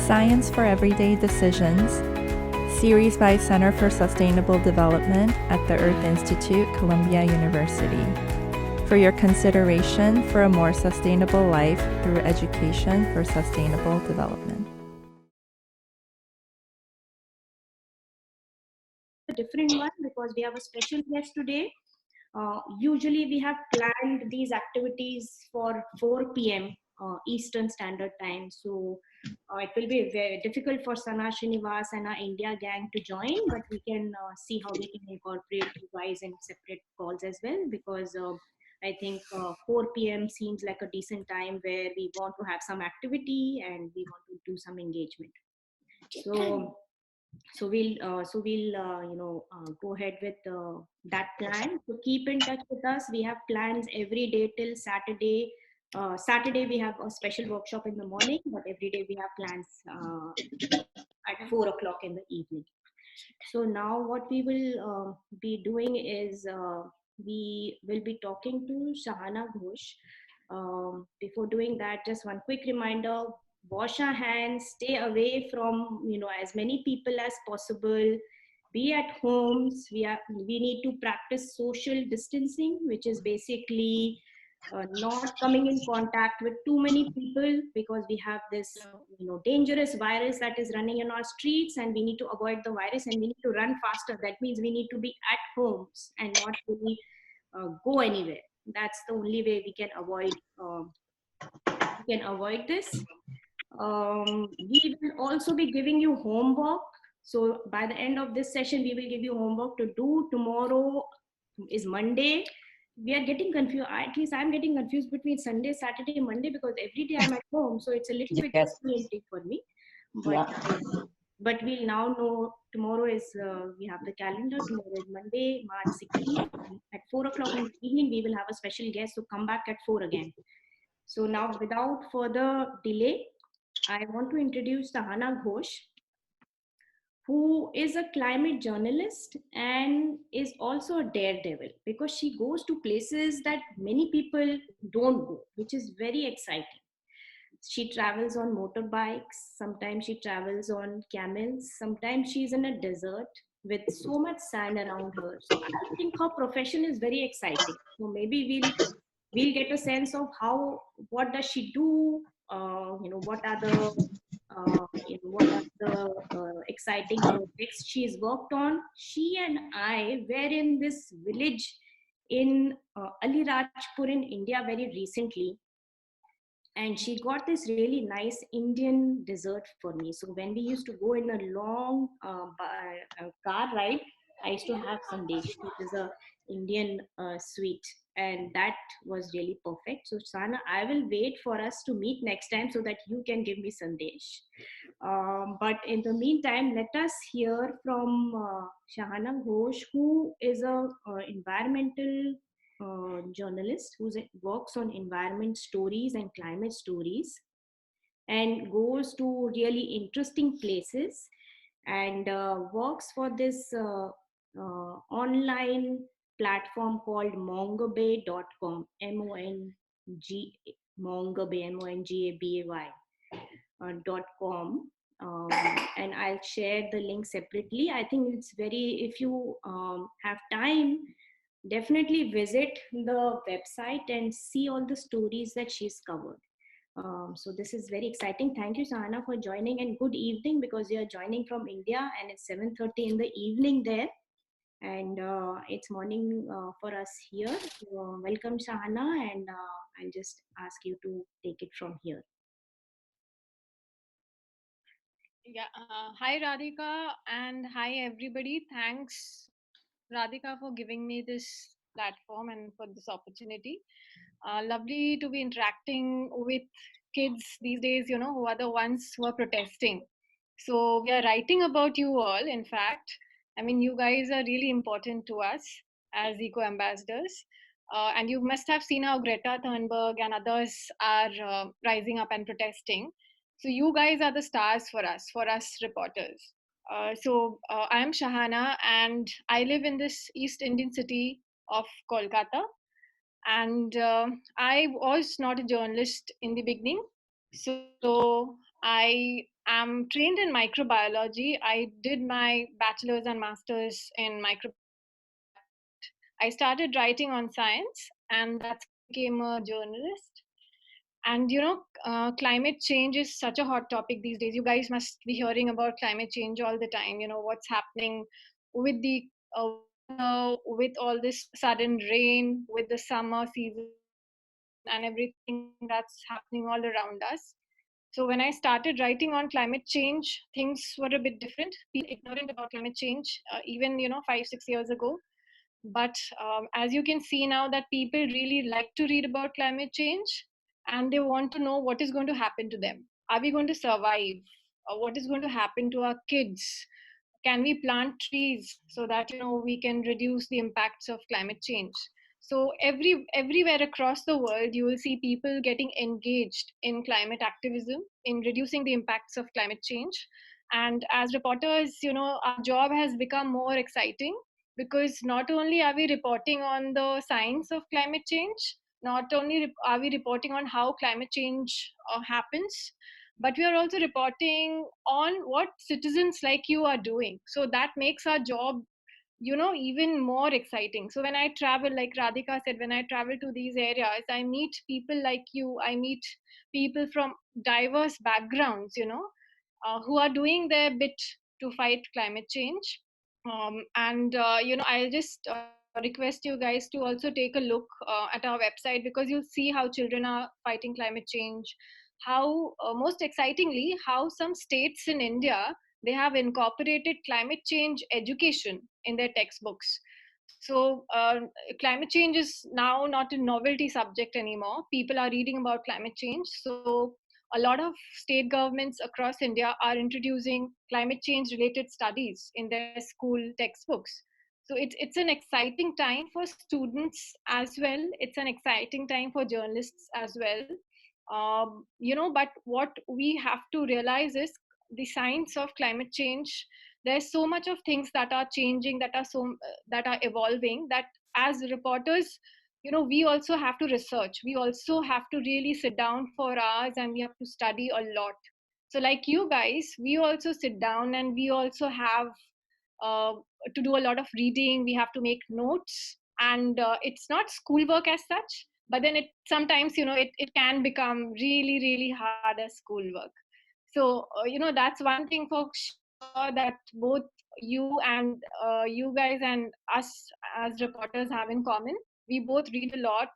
Science for Everyday Decisions, series by Center for Sustainable Development at the Earth Institute, Columbia University. For your consideration for a more sustainable life through education for sustainable development. A different one because we have a special guest today. Usually we have planned these activities for 4 p.m. Eastern Standard Time. So it will be very difficult for Sana Srinivas and our India gang to join, but we can see how we can incorporate you guys in separate calls as well, because I think 4 p.m. seems like a decent time where we want to have some activity and we want to do some engagement. So we'll go ahead with that plan. So keep in touch with us. We have plans every day till Saturday. Saturday we have a special workshop in the morning, but every day we have plans at 4 o'clock in the evening. So now what we will be doing is we will be talking to Sahana Ghosh. Before doing that, just one quick reminder: wash our hands, stay away from as many people as possible. Be at homes. We need to practice social distancing, which is basically not coming in contact with too many people, because we have this dangerous virus that is running in our streets, and we need to avoid the virus and we need to run faster. That means we need to be at homes and not really go anywhere. That's the only way we can avoid this. We will also be giving you homework. So by the end of this session, we will give you homework to do. Tomorrow is Monday. We are getting confused. At least I'm getting confused between Sunday, Saturday, Monday, because every day I'm at home. So it's a little bit disorienting for me. But we'll now know tomorrow is, we have the calendar. Tomorrow is Monday, March 16th. At 4 o'clock in the evening, we will have a special guest. So come back at 4 again. So now, without further delay, I want to introduce Sahana Ghosh, who is a climate journalist and is also a daredevil, because she goes to places that many people don't go, which is very exciting. She travels on motorbikes, sometimes she travels on camels, sometimes she's in a desert with so much sand around her. So I think her profession is very exciting. So maybe we'll get a sense of what does she do, what are the exciting projects she's worked on. She and I were in this village in Alirajpur in India very recently, and she got this really nice Indian dessert for me. So when we used to go in a long car ride, I used to have sandesh, which is a Indian sweet, and that was really perfect. So Sana, I will wait for us to meet next time so that you can give me sandesh. But in the meantime, let us hear from Sahana Ghosh, who is a environmental journalist who works on environment stories and climate stories, and goes to really interesting places, and works for this online platform called Mongabay.com, M-O-N-G, Mongabay, M-O-N-G-A-B-A-Y .com. And I'll share the link separately. I think it's if you have time, definitely visit the website and see all the stories that she's covered. So this is very exciting. Thank you, Sahana, for joining, and good evening, because you're joining from India and it's 7:30 in the evening there, and it's morning for us here. So, welcome, Sahana, and I'll just ask you to take it from here. Yeah, hi Radhika, and hi everybody. Thanks, Radhika, for giving me this platform and for this opportunity. Lovely to be interacting with kids these days, who are the ones who are protesting. So we are writing about you all, in fact. I mean, you guys are really important to us as eco ambassadors. And you must have seen how Greta Thunberg and others are rising up and protesting. So you guys are the stars for us reporters. I am Sahana, and I live in this East Indian city of Kolkata. And I was not a journalist in the beginning, so I I'm trained in microbiology. I did my bachelor's and master's in microbiology, but I started writing on science, and that's how I became a journalist. And climate change is such a hot topic these days. You guys must be hearing about climate change all the time. What's happening with the weather, with all this sudden rain, with the summer season, and everything that's happening all around us. So when I started writing on climate change, things were a bit different. People ignorant about climate change, even 5-6 years ago. But as you can see now, that people really like to read about climate change, and they want to know what is going to happen to them. Are we going to survive? What is going to happen to our kids? Can we plant trees so that we can reduce the impacts of climate change? So everywhere across the world, you will see people getting engaged in climate activism, in reducing the impacts of climate change. And as reporters, our job has become more exciting, because not only are we reporting on the science of climate change, not only are we reporting on how climate change happens, but we are also reporting on what citizens like you are doing. So that makes our job even more exciting. So when I travel, like Radhika said, when I travel to these areas, I meet people like you. I meet people from diverse backgrounds, who are doing their bit to fight climate change. And I'll just request you guys to also take a look at our website, because you'll see how children are fighting climate change, how most excitingly, how some states in India, they have incorporated climate change education in their textbooks. So climate change is now not a novelty subject anymore. People are reading about climate change. So a lot of state governments across India are introducing climate change related studies in their school textbooks. So it's an exciting time for students as well. It's an exciting time for journalists as well. But what we have to realize is the science of climate change. There's so much of things that are changing, that are evolving, that as reporters, we also have to research. We also have to really sit down for hours, and we have to study a lot. So like you guys, we also sit down, and we also have uh, to do a lot of reading. We have to make notes, and it's not schoolwork as such, but then it sometimes, it can become really really hard as schoolwork. So that's one thing for sure, that both you and you guys and us as reporters have in common. We both read a lot,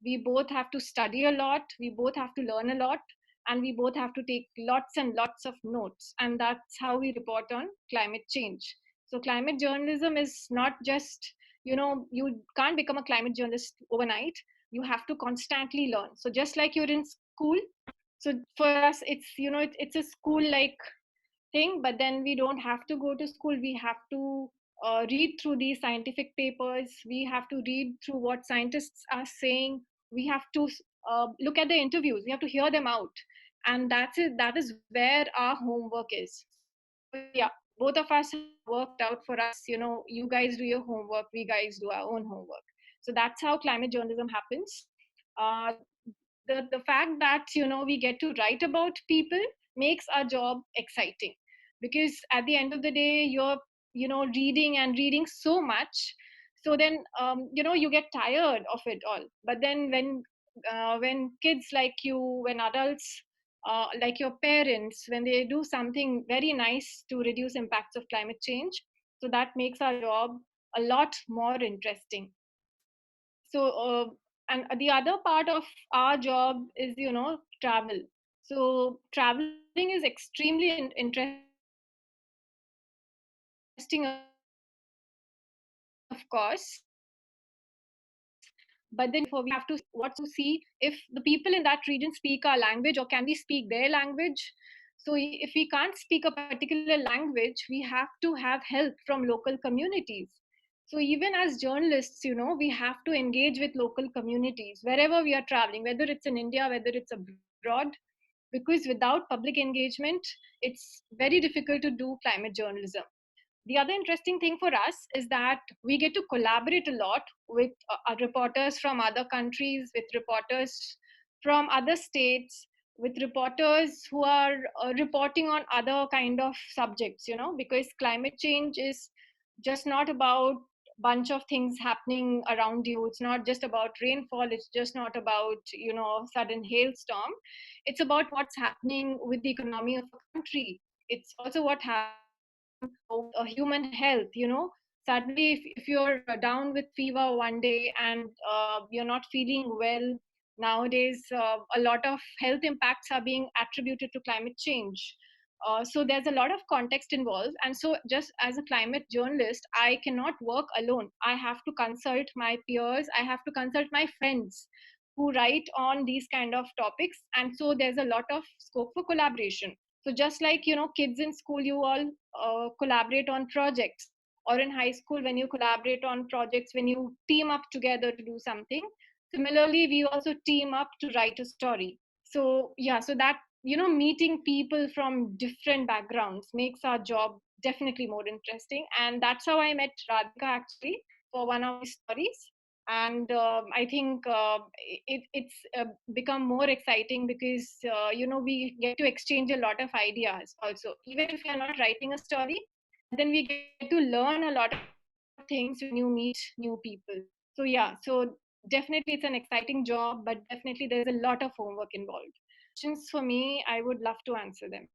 we both have to study a lot, we both have to learn a lot, and we both have to take lots and lots of notes, and that's how we report on climate change. So climate journalism is not just, you can't become a climate journalist overnight. You have to constantly learn. So just like you're in school, so for us, it's it's a school like thing, but then we don't have to go to school. We have to read through these scientific papers. We have to read through what scientists are saying. We have to look at the interviews. We have to hear them out, and that's it. That is where our homework is. So yeah, both of us have worked out for us. You guys do your homework, we guys do our own homework. So that's how climate journalism happens. uh, the fact that we get to write about people makes our job exciting, because at the end of the day, you're reading and reading so much. So then you get tired of it all. But then when kids like you, when adults like your parents, when they do something very nice to reduce impacts of climate change, so that makes our job a lot more interesting. So and the other part of our job is travel. So traveling is extremely interesting, of course, but then you have to see what to see, if the people in that region speak our language, or can we speak their language. So if we can't speak a particular language, we have to have help from local communities. So even as journalists, we have to engage with local communities wherever we are traveling, whether it's in India, whether it's abroad, because without public engagement, it's very difficult to do climate journalism. The other interesting thing for us is that we get to collaborate a lot with reporters from other countries, with reporters from other states. with reporters who are reporting on other kind of subjects, because climate change is just not about bunch of things happening around you. It's not just about rainfall, it's just not about sudden hailstorm. It's about what's happening with the economy of a country. It's also what happening with human health. Suddenly if you're down with fever one day and you're not feeling well, nowadays a lot of health impacts are being attributed to climate change. So there's a lot of context involved, and so just as a climate journalist, I cannot work alone. I have to consult my peers, I have to consult my friends who write on these kind of topics, and so there's a lot of scope for collaboration. So just like kids in school, you all collaborate on projects, or in high school when you collaborate on projects, when you team up together to do something. Similarly, we also team up to write a story. So yeah, so that meeting people from different backgrounds makes our job definitely more interesting, and that's how I met Radhika actually for one of these stories. And I think it's become more exciting because we get to exchange a lot of ideas also, even if we are not writing a story, then we get to learn a lot of things when you meet new people. So yeah, so definitely it's an exciting job, but definitely there's a lot of homework involved. Questions for me, I would love to answer them.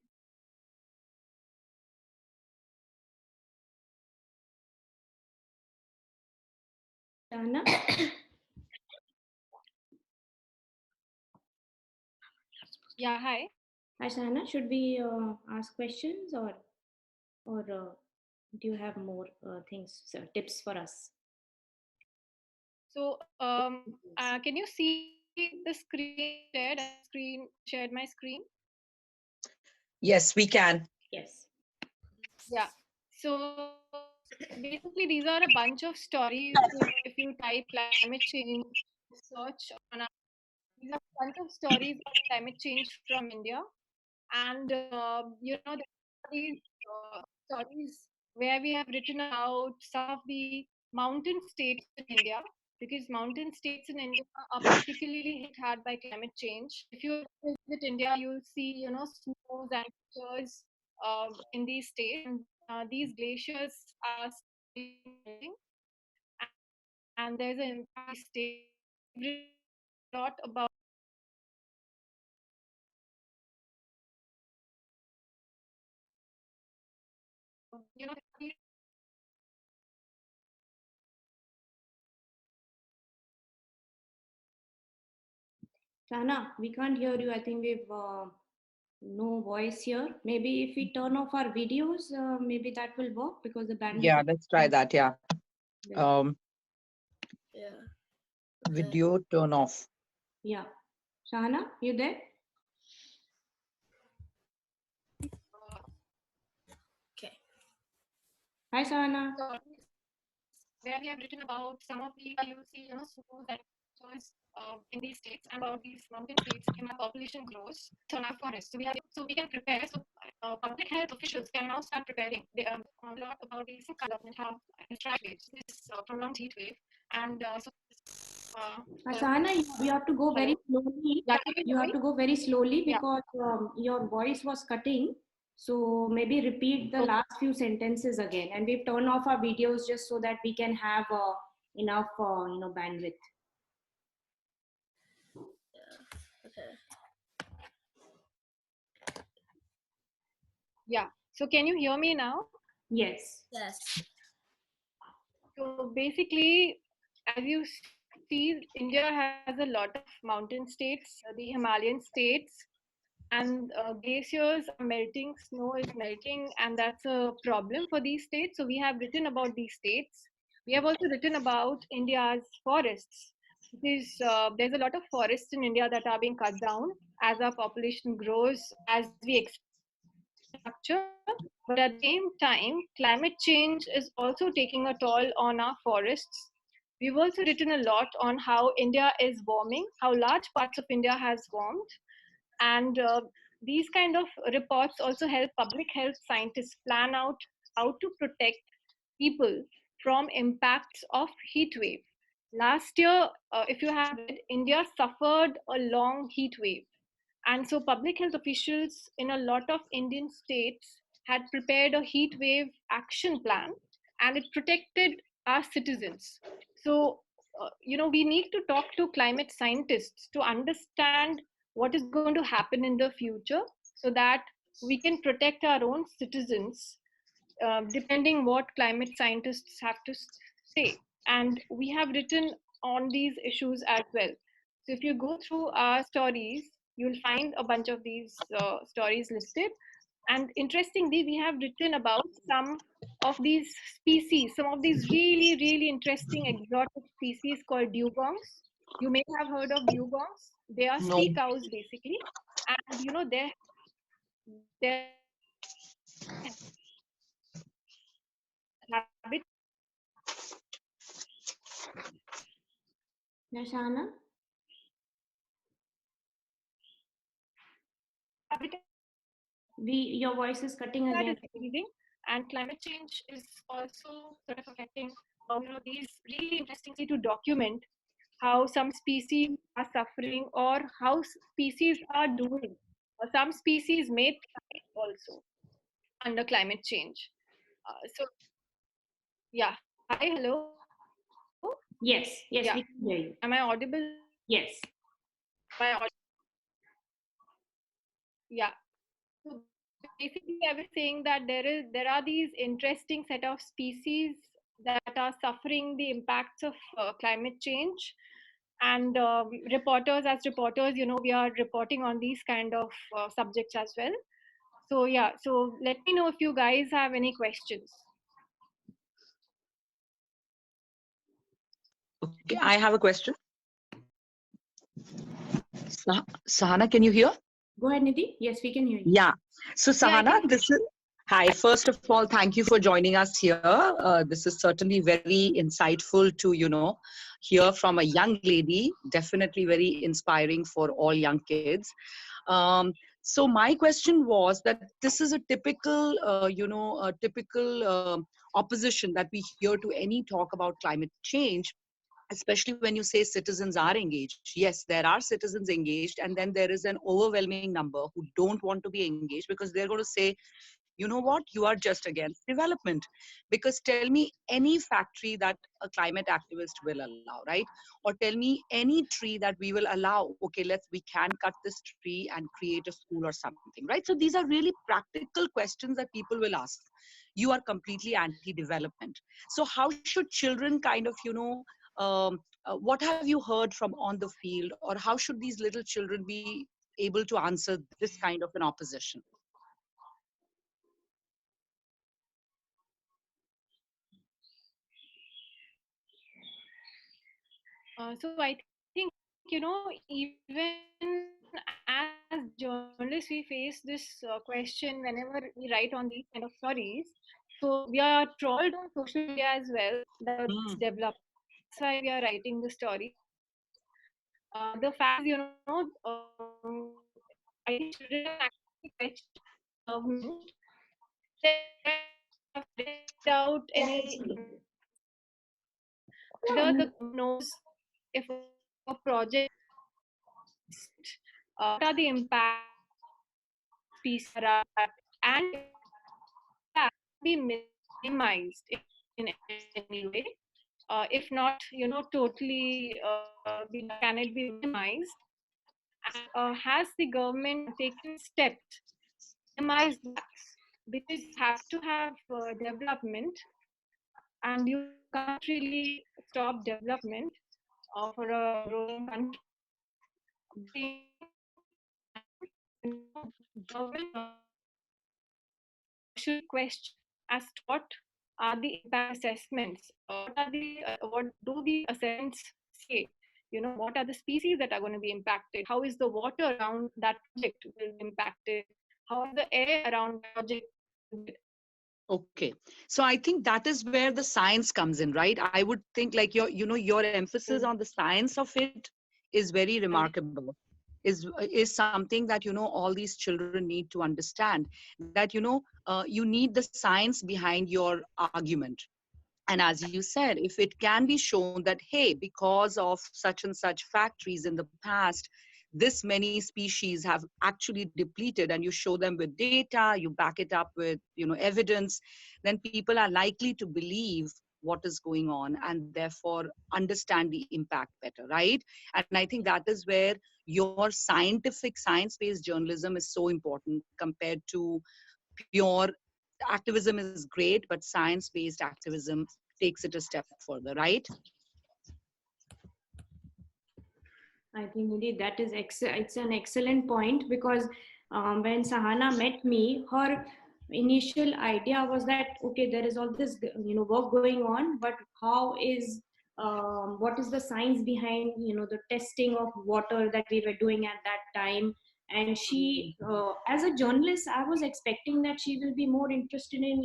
Sahana? Yeah, hi. Hi, Sahana. Should we ask questions, or do you have more things, tips for us? So can you see the screen I have shared? I have shared my screen. Yes, we can. Yes. Yeah. So basically, these are a bunch of stories. If you type climate change search on our, these are a bunch of stories of climate change from India. And there are these stories where we have written about some of the mountain states in India, because mountain states in India are particularly hit hard by climate change. If you visit India, you'll see snows and glaciers in these states, and these glaciers are slowly melting, and there's an impact on these states. We've written a lot about these. Sahana, we can't hear you. I think we've no voice here. Maybe if we turn off our videos, maybe that will work because the bandwidth. Yeah, let's try that. Yeah. Um, Yeah. video turn off. Yeah. Sahana, you there? Okay. Hi, Sahana. Where we have written about some of the you see schools and schools in these states, and about these mountain states, and our population grows, so our forests. So we can prepare. So public health officials can now start preparing. They a lot about these government have strategies. This prolonged heat wave, and Sahana, you have to go very slowly. Yeah, You have to go very slowly Yeah. because your voice was cutting. So maybe repeat the last few sentences again, and we've turned off our videos just so that we can have enough bandwidth. Okay. Yeah. So can you hear me now? Yes. Yes. So basically, as you see, India has a lot of mountain states, the Himalayan states, and glaciers are melting, snow is melting, and that's a problem for these states. So we have written about these states. We have also written about India's forests, because there's a lot of forests in India that are being cut down as our population grows, as we expand infrastructure. But at the same time, climate change is also taking a toll on our forests. We've also written a lot on how India is warming, how large parts of India has warmed, and these kind of reports also help public health scientists plan out how to protect people from impacts of heat wave. Last year, if you have read, India suffered a long heat wave. And so public health officials in a lot of Indian states had prepared a heat wave action plan, and it protected our citizens. So, we need to talk to climate scientists to understand what is going to happen in the future so that we can protect our own citizens, depending what climate scientists have to say. And we have written on these issues as well. So if you go through our stories, you'll find a bunch of these stories listed. And interestingly, we have written about some of these species, some of these really, really interesting exotic species called dugongs. You may have heard of dugongs. They are No. sea cows basically, and their habit Yeah, Sahana? Your voice is cutting that again. is increasing, and climate change is also sort of affecting these really interesting to document how some species are suffering or how species are doing. Some species may thrive also under climate change. So yeah, hi, hello. Yes, yes, Yeah, we can hear you. am I audible? Yes. Am I yeah. So basically, I was saying that there are these interesting set of species that are suffering the impacts of climate change, and as reporters, we are reporting on these kind of subjects as well. So yeah, so let me know if you guys have any questions. Okay, I have a question. Sahana, can you hear? Go ahead, Nidhi. Yes, we can hear you. Yeah. So Yeah, I Sahana, can. this is hi. First of all, thank you for joining us here. This is certainly very insightful to hear from a young lady. Definitely very inspiring for all young kids. So my question was that this is a typical, opposition that we hear to any talk about climate change, especially when you say citizens are engaged. Yes, there are citizens engaged, and then there is an overwhelming number who don't want to be engaged because they're going to say, you know what, you are just against development. Because tell me any factory that a climate activist will allow, right? Or tell me any tree that we will allow, okay, we can cut this tree and create a school or something, right? So these are really practical questions that people will ask. You are completely anti-development. So how should children kind of, what have you heard from on the field, or how should these little children be able to answer this kind of an opposition? So I think, even as journalists, we face this question whenever we write on these kind of stories. So we are trolled on social media as well that it's Hmm. developed. That's why we are writing the stories. The fact is, I think children actually question government have carried out any whether the government knows if a project what are the impacts species around that, and if that can be minimized in any way. If not, totally can it be minimized? And has the government taken steps to minimize that? Because you have to have development, and you can't really stop development for a growing country. But at the same time, government should question as to what are the impact assessments, what do the assessments say, what are the species that are going to be impacted, how is the water around that project will be impacted, how is the air around that project. Okay. So I think that is where the science comes in, right? I would think like your emphasis on the science of it is very remarkable. Is something that all these children need to understand, that you need the science behind your argument. And as you said, if it can be shown that, hey, because of such and such factories in the past, this many species have actually depleted, and you show them with data, you back it up with, evidence, then people are likely to believe what is going on and therefore understand the impact better, right? And I think that is where your scientific, science-based journalism is so important compared to pure activism is great, but science-based activism takes it a step further, right? I think indeed that is it's an excellent point, because when Sahana met me, her initial idea was that okay, there is all this work going on, but how is what is the science behind the testing of water that we were doing at that time? And she, as a journalist, I was expecting that she will be more interested in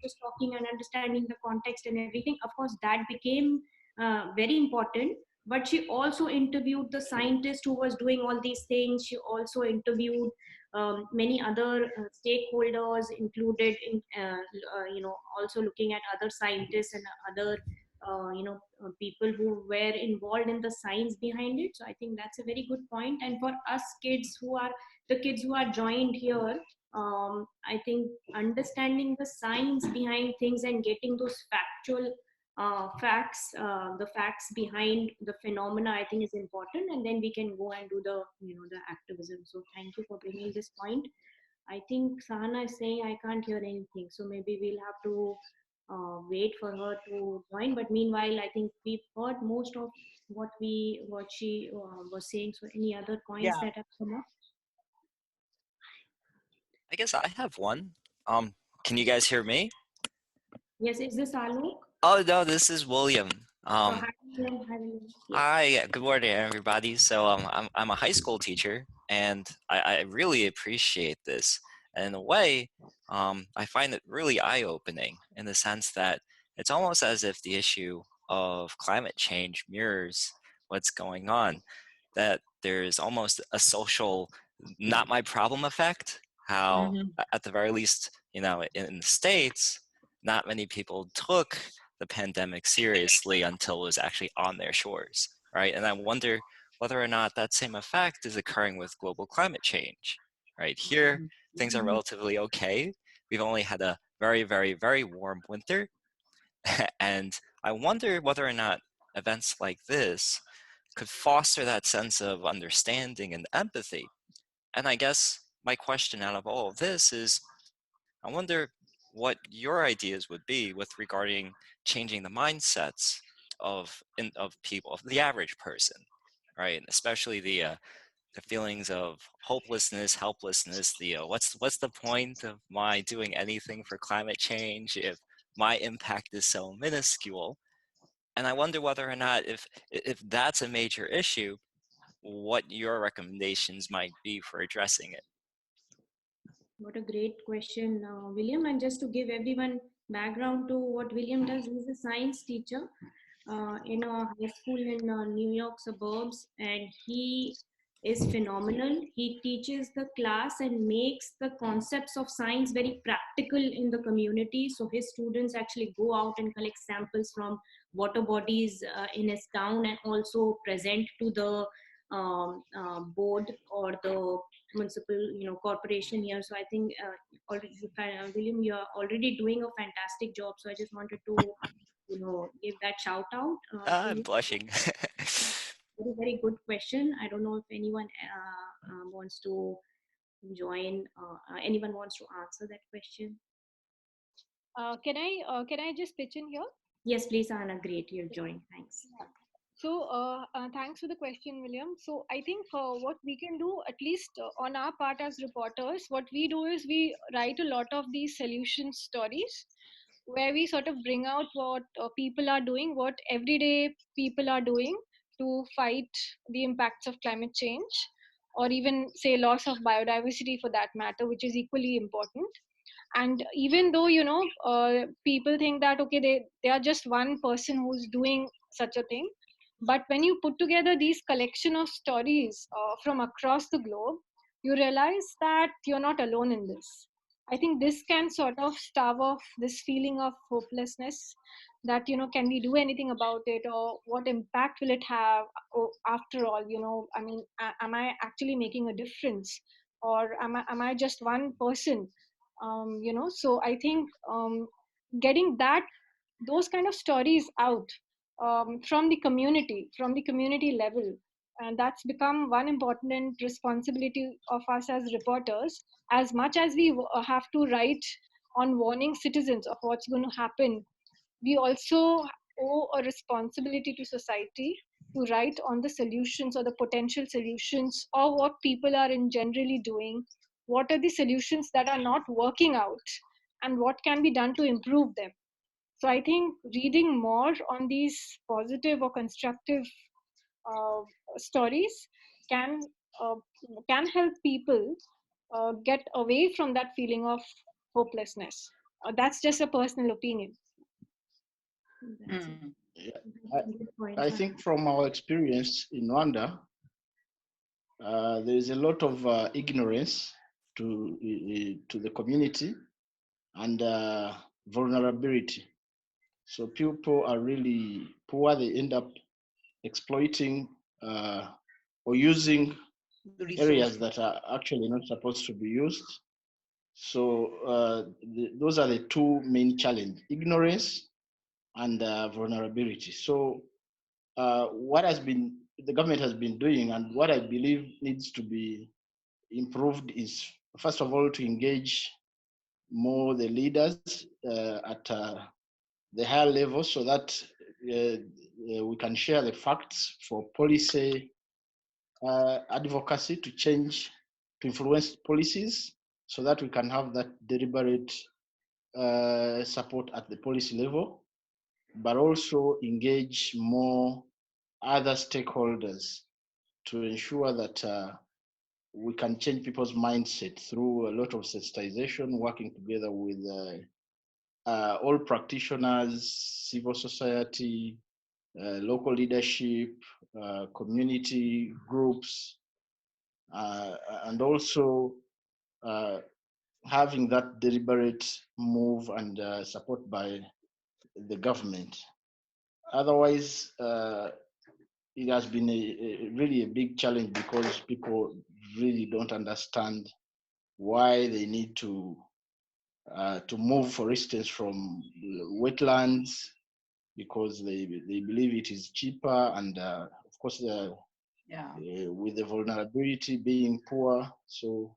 just talking and understanding the context and everything. Of course, that became very important, but she also interviewed the scientist who was doing all these things. She also interviewed many other stakeholders, included in also looking at other scientists and other people who were involved in the science behind it. So I think that's a very good point. And for us kids who are the kids who are joined here, I think understanding the science behind things and getting those factual facts, the facts behind the phenomena, I think is important, and then we can go and do the the activism. So thank you for bringing this point. I think Sahana is saying I can't hear anything, so maybe we'll have to wait for her to join. But meanwhile, I think we've heard most of what she was saying. So any other points Yeah. that have come up? I guess I have one. Can you guys hear me? Yes, is this Alok? Oh no, this is William. Oh, hi, William. Hi, William. Yes. Hi, good morning, everybody. So I'm a high school teacher, and I really appreciate this. And in a way, I find it really eye-opening in the sense that it's almost as if the issue of climate change mirrors what's going on. That there's almost a social not my problem effect. How, at the very least, in the States, not many people took the pandemic seriously until it was actually on their shores, right? And I wonder whether or not that same effect is occurring with global climate change, right? Here, things are relatively okay. We've only had a very, very, very warm winter. And I wonder whether or not events like this could foster that sense of understanding and empathy. And I guess my question out of all of this is, I wonder what your ideas would be with regarding changing the mindsets of people, of the average person, right? Especially the feelings of hopelessness, helplessness. What's the point of my doing anything for climate change if my impact is so minuscule? And I wonder whether or not if that's a major issue, what your recommendations might be for addressing it. What a great question, William. And just to give everyone background to what William does, he's a science teacher in a high school in New York suburbs, and he is phenomenal. He teaches the class and makes the concepts of science very practical in the community. So his students actually go out and collect samples from water bodies in his town, and also present to the board or the municipal corporation here. So I think already, William, you are already doing a fantastic job. So I just wanted to give that shout out to I'm you. blushing. Very, very good question. I don't know if anyone wants to join. Anyone wants to answer that question? Can I just pitch in here? Yes, please, Anna. Great, you've joined. Thanks. So thanks for the question, William. So I think what we can do, at least on our part as reporters, what we do is we write a lot of these solution stories where we sort of bring out what people are doing, what everyday people are doing to fight the impacts of climate change, or even say loss of biodiversity for that matter, which is equally important. And even though people think that okay, they are just one person who's doing such a thing, but when you put together these collection of stories from across the globe, you realize that you're not alone in this. I think this can sort of starve off this feeling of hopelessness, that, can we do anything about it, or what impact will it have? Or after all, I mean, am I actually making a difference, or am I just one person? So I think getting those kind of stories out from the community level, and that's become one important responsibility of us as reporters. As much as we have to write on warning citizens of what's going to happen, we also owe a responsibility to society to write on the solutions, or the potential solutions, or what people are in generally doing, what are the solutions that are not working out, and what can be done to improve them. So I think reading more on these positive or constructive uh, stories can uh, can help people get away from that feeling of hopelessness. That's just a personal opinion. That's a Yeah. good point. I think from our experience in Rwanda, there is a lot of ignorance to the community and vulnerability. So people are really poor. They end up exploiting or using The areas resources. that are actually not supposed to be used. So those are the two main challenges: ignorance and vulnerability. So what the government has been doing, and what I believe needs to be improved, is first of all to engage more the leaders at the higher level, so that we can share the facts for policy advocacy to change, to influence policies, so that we can have that deliberate support at the policy level, but also engage more other stakeholders to ensure that we can change people's mindset through a lot of sensitization, working together with all practitioners, civil society, local leadership, community groups, and also uh, having that deliberate move and support by the government. Otherwise, it has been really a big challenge, because people really don't understand why they need to move, for instance, from wetlands, because they believe it is cheaper, and of course Yeah. with the vulnerability being poor. So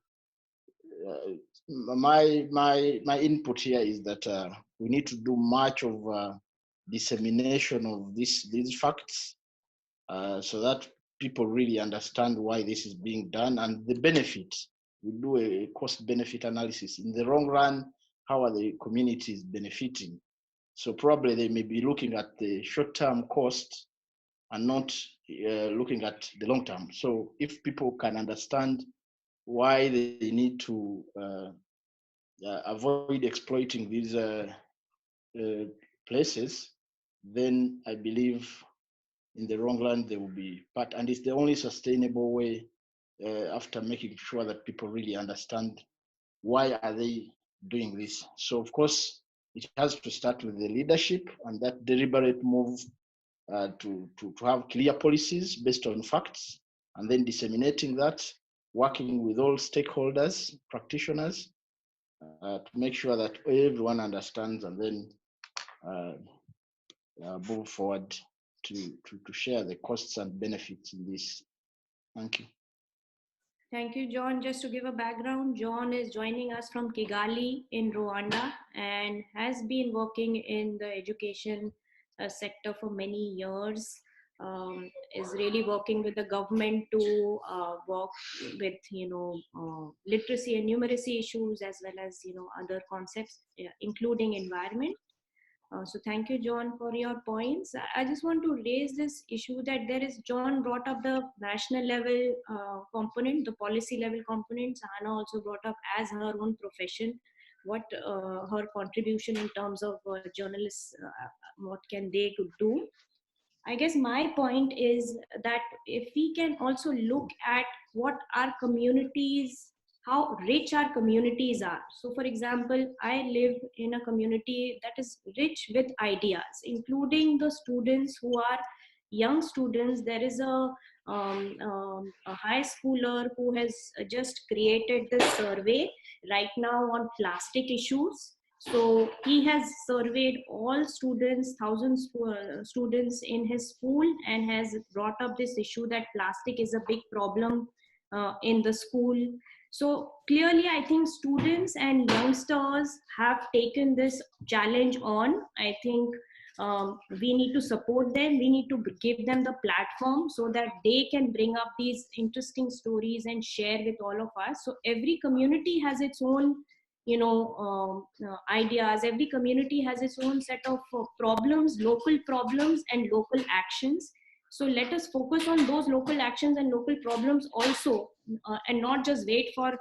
my input here is that we need to do much of dissemination of these facts, so that people really understand why this is being done and the benefit. We do a cost benefit analysis. In the long run, how are the communities benefiting? So probably they may be looking at the short-term cost and not looking at the long term. So if people can understand why they need to avoid exploiting these places, then I believe in the long run they will be part, and it's the only sustainable way after making sure that people really understand why are they doing this. So of course it has to start with the leadership and that deliberate move to have clear policies based on facts, and then disseminating that, working with all stakeholders, practitioners, to make sure that everyone understands, and then uh, move forward to share the costs and benefits in this. Thank you. Thank you, John. Just to give a background, John is joining us from Kigali in Rwanda and has been working in the education sector for many years. Is really working with the government to work with literacy and numeracy issues, as well as other concepts, including environment. So thank you, John, for your points. I just want to raise this issue that John brought up the national level component, the policy level component. Sahana also brought up as her own profession, what her contribution in terms of journalists, what can they could do. I guess my point is that if we can also look at what our communities how rich our communities are. So for example, I live in a community that is rich with ideas, including the students who are young students. There is a high schooler who has just created this survey right now on plastic issues. So he has surveyed all students, thousands students in his school, and has brought up this issue that plastic is a big problem in the school. So clearly, I think students and youngsters have taken this challenge on. I think we need to support them. We need to give them the platform so that they can bring up these interesting stories and share with all of us. So every community has its own, ideas. Every community has its own set of problems, local problems, and local actions. So let us focus on those local actions and local problems also, and not just wait for,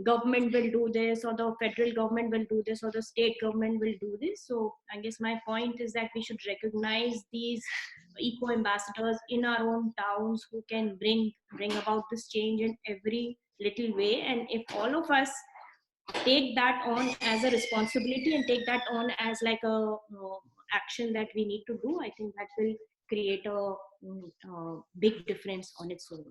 government will do this, or the federal government will do this, or the state government will do this. So I guess my point is that we should recognize these eco ambassadors in our own towns who can bring about this change in every little way. And if all of us take that on as a responsibility and take that on as like a action that we need to do, I think that will create a big difference on its own.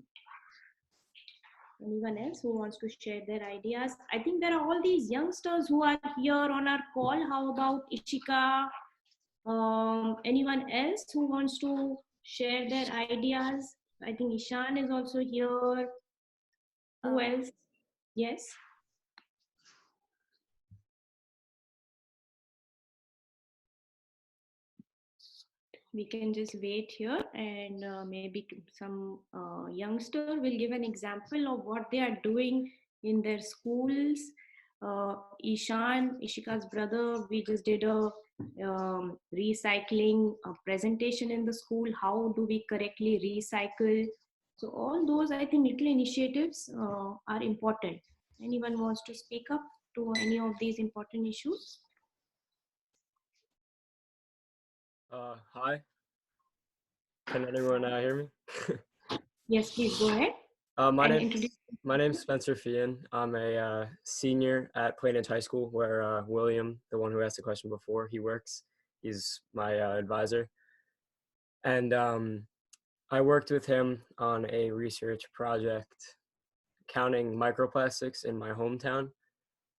Anyone else who wants to share their ideas? I think there are all these youngsters who are here on our call. How about Ishika? Anyone else who wants to share their ideas? I think Ishan is also here. Who else? Yes. We can just wait here, and maybe some youngster will give an example of what they are doing in their schools. Ishika's brother, we just did a recycling presentation in the school. How do we correctly recycle? So all those, I think, little initiatives are important. Anyone wants to speak up to any of these important issues? Hi. Can anyone hear me? Yes, please go ahead. My And name's introduce. Spencer Phelan. I'm a senior at Plainage High School, where William, the one who asked the question before, he works. He's my advisor, and I worked with him on a research project counting microplastics in my hometown,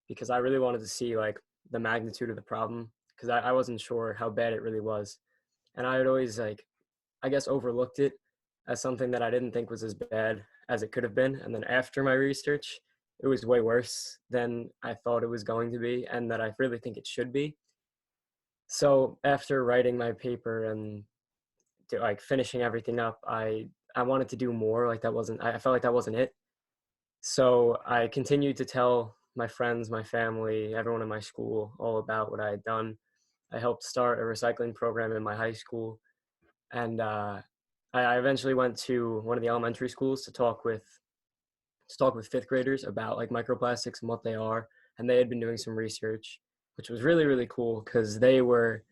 because I really wanted to see like the magnitude of the problem, because I wasn't sure how bad it really was, and I had always like, I guess, overlooked it as something that I didn't think was as bad as it could have been. And then after my research, it was way worse than I thought it was going to be, and that I really think it should be. So after writing my paper and like finishing everything up, I wanted to do more. Like that wasn't, I felt like that wasn't it. So I continued to tell my friends, my family, everyone in my school all about what I had done. I helped start a recycling program in my high school, and I eventually went to one of the elementary schools to talk with fifth graders about like microplastics and what they are, and they had been doing some research, which was really really cool, because they were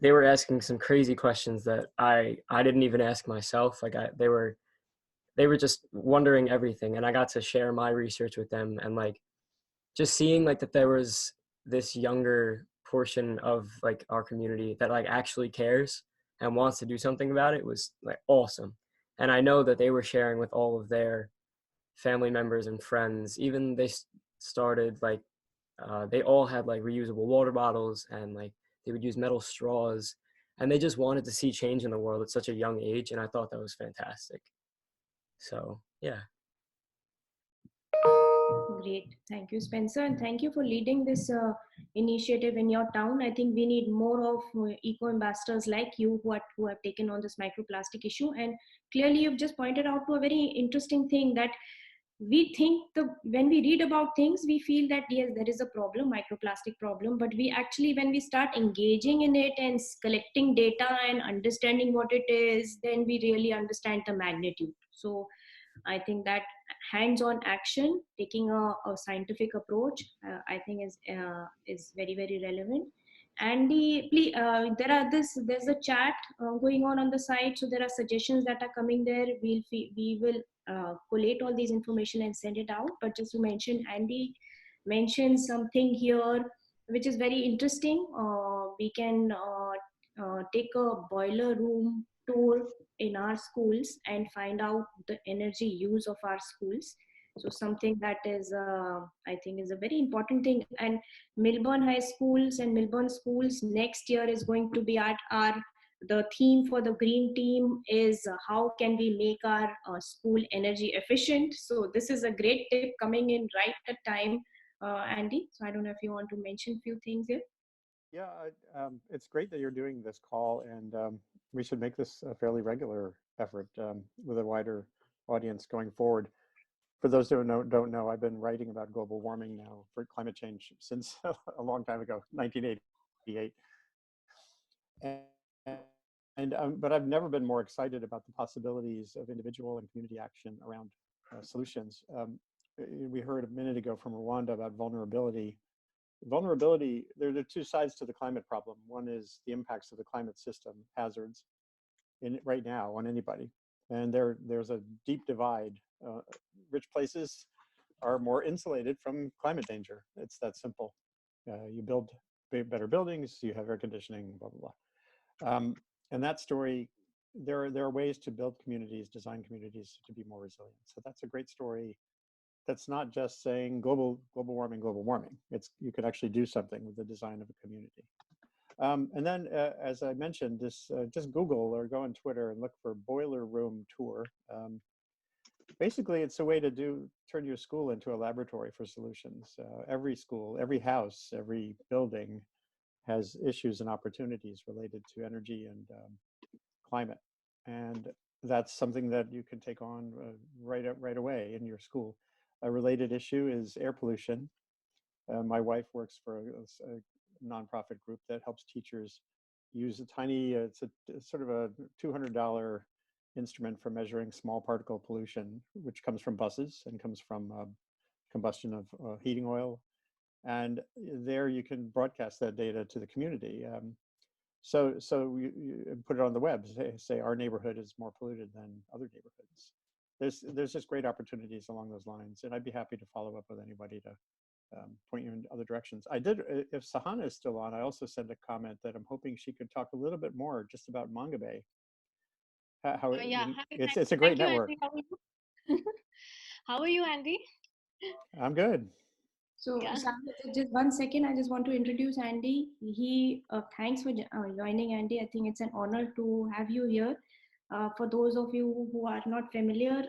asking some crazy questions that I didn't even ask myself. Like they were just wondering everything, and I got to share my research with them, and like just seeing like that there was this younger portion of like our community that like actually cares and wants to do something about it was like awesome. And I know that they were sharing with all of their family members and friends. Even they started like they all had like reusable water bottles, and like they would use metal straws, and they just wanted to see change in the world at such a young age, and I thought that was fantastic. So yeah. Great. Thank you, Spencer. And thank you for leading this initiative in your town. I think we need more of eco ambassadors like you who have taken on this microplastic issue. And clearly, you've just pointed out to a very interesting thing, that we think when we read about things, we feel that yes, there is a problem, microplastic problem, but we actually, when we start engaging in it and collecting data and understanding what it is, then we really understand the magnitude. So I think that hands-on action, taking a scientific approach, I think is very, very relevant. Andy, please, there's a chat going on the site, so there are suggestions that are coming there. We will collate all these information and send it out. But just to mention, Andy mentioned something here which is very interesting. We can take a boiler room tour in our schools and find out the energy use of our schools. So something that is, I think, is a very important thing. And Melbourne High Schools and Melbourne Schools next year is going to be at our, the theme for the green team is how can we make our school energy efficient. So this is a great tip coming in right at time, Andy. So I don't know if you want to mention a few things here. Yeah, it's great that you're doing this call, and we should make this a fairly regular effort with a wider audience going forward. For those who don't know, I've been writing about global warming now for climate change since a long time ago, 1988. But I've never been more excited about the possibilities of individual and community action around solutions. We heard a minute ago from Rwanda about vulnerability. Vulnerability, there are two sides to the climate problem. One is the impacts of the climate system hazards right now on anybody. And there's a deep divide. Rich places are more insulated from climate danger. It's that simple. You build better buildings, you have air conditioning, blah, blah, blah. And that story, there are ways to build communities, design communities to be more resilient. So that's a great story. That's not just saying global warming, global warming. You could actually do something with the design of a community. And then, as I mentioned, just Google or go on Twitter and look for Boiler Room Tour. Basically, it's a way to turn your school into a laboratory for solutions. Every school, every house, every building has issues and opportunities related to energy and climate. And that's something that you can take on right away in your school. A related issue is air pollution. My wife works for a nonprofit group that helps teachers use a tiny, it's sort of a $200 instrument for measuring small particle pollution, which comes from buses and comes from combustion of heating oil. And there you can broadcast that data to the community. So you put it on the web, say our neighborhood is more polluted than other neighborhoods. There's just great opportunities along those lines, and I'd be happy to follow up with anybody to point you in other directions. I did, if Sahana is still on, I also sent a comment that I'm hoping she could talk a little bit more just about Mongabay. It's a great network. Andy, how are you? How are you, Andy? I'm good. So just 1 second, I just want to introduce Andy. Thanks for joining, Andy. I think it's an honor to have you here. For those of you who are not familiar,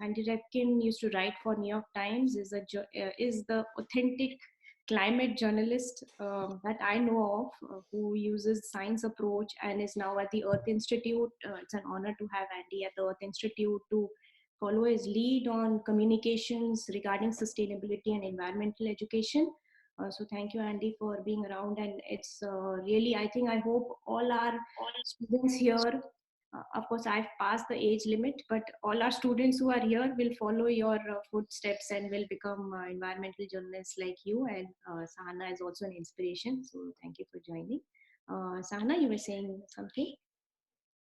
Andrew Revkin used to write for New York Times, is the authentic climate journalist that I know of, who uses science approach and is now at the Earth Institute. It's an honor to have Andy at the Earth Institute to follow his lead on communications regarding sustainability and environmental education. So thank you, Andy, for being around. And it's really, I hope all our students here, of course, I've passed the age limit, but all our students who are here will follow your footsteps and will become environmental journalists like you. And Sahana is also an inspiration. So thank you for joining. Sahana, you were saying something?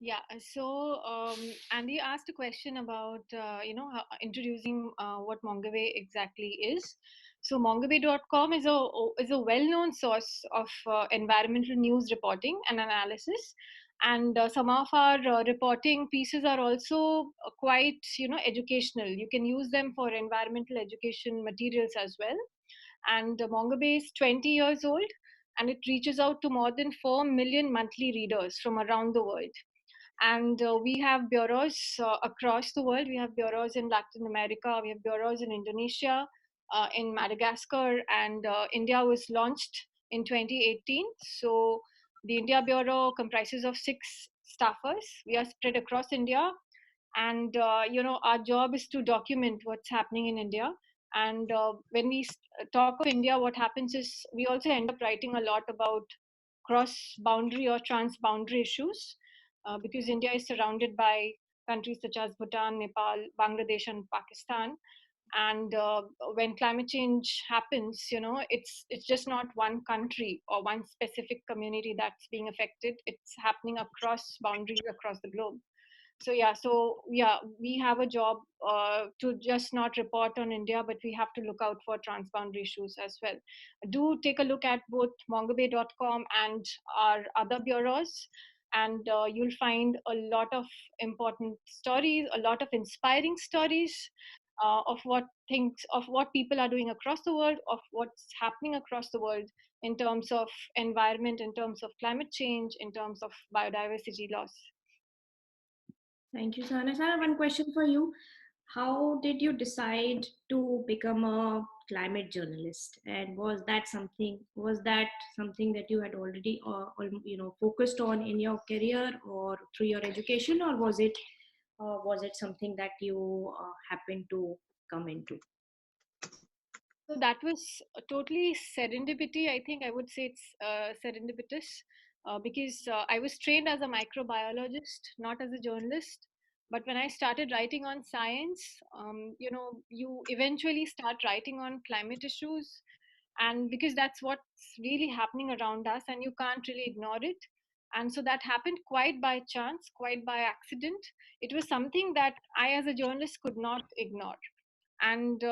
Yeah, so Andy asked a question about, introducing what Mongabay exactly is. So Mongabay.com is a well-known source of environmental news reporting and analysis. And some of our reporting pieces are also quite, educational. You can use them for environmental education materials as well. And Mongabay is 20 years old, and it reaches out to more than 4 million monthly readers from around the world. And we have bureaus across the world. We have bureaus in Latin America, we have bureaus in Indonesia, in Madagascar, and India was launched in 2018. So the India Bureau comprises of 6 staffers. We are spread across India, and our job is to document what's happening in India. And when we talk of India, what happens is we also end up writing a lot about cross-boundary or trans-boundary issues. Because India is surrounded by countries such as Bhutan, Nepal, Bangladesh, and Pakistan. And when climate change happens, it's just not one country or one specific community that's being affected. It's happening across boundaries across the globe. So we have a job to just not report on India, but we have to look out for transboundary issues as well. Do take a look at both mongabay.com and our other bureaus, and you'll find a lot of important stories, a lot of inspiring stories of what people are doing across the world, of what's happening across the world in terms of environment, in terms of climate change, in terms of biodiversity loss. Thank you, Sahana. Sahana, one question for you. How did you decide to become a climate journalist? And was that something that you had already focused on in your career or through your education, or was it something that you happened to come into? So that was totally serendipity. I think I would say it's serendipitous because I was trained as a microbiologist, not as a journalist. But when I started writing on science, you eventually start writing on climate issues, and because that's what's really happening around us, and you can't really ignore it. And so that happened quite by chance, quite by accident. It was something that I, as a journalist, could not ignore. And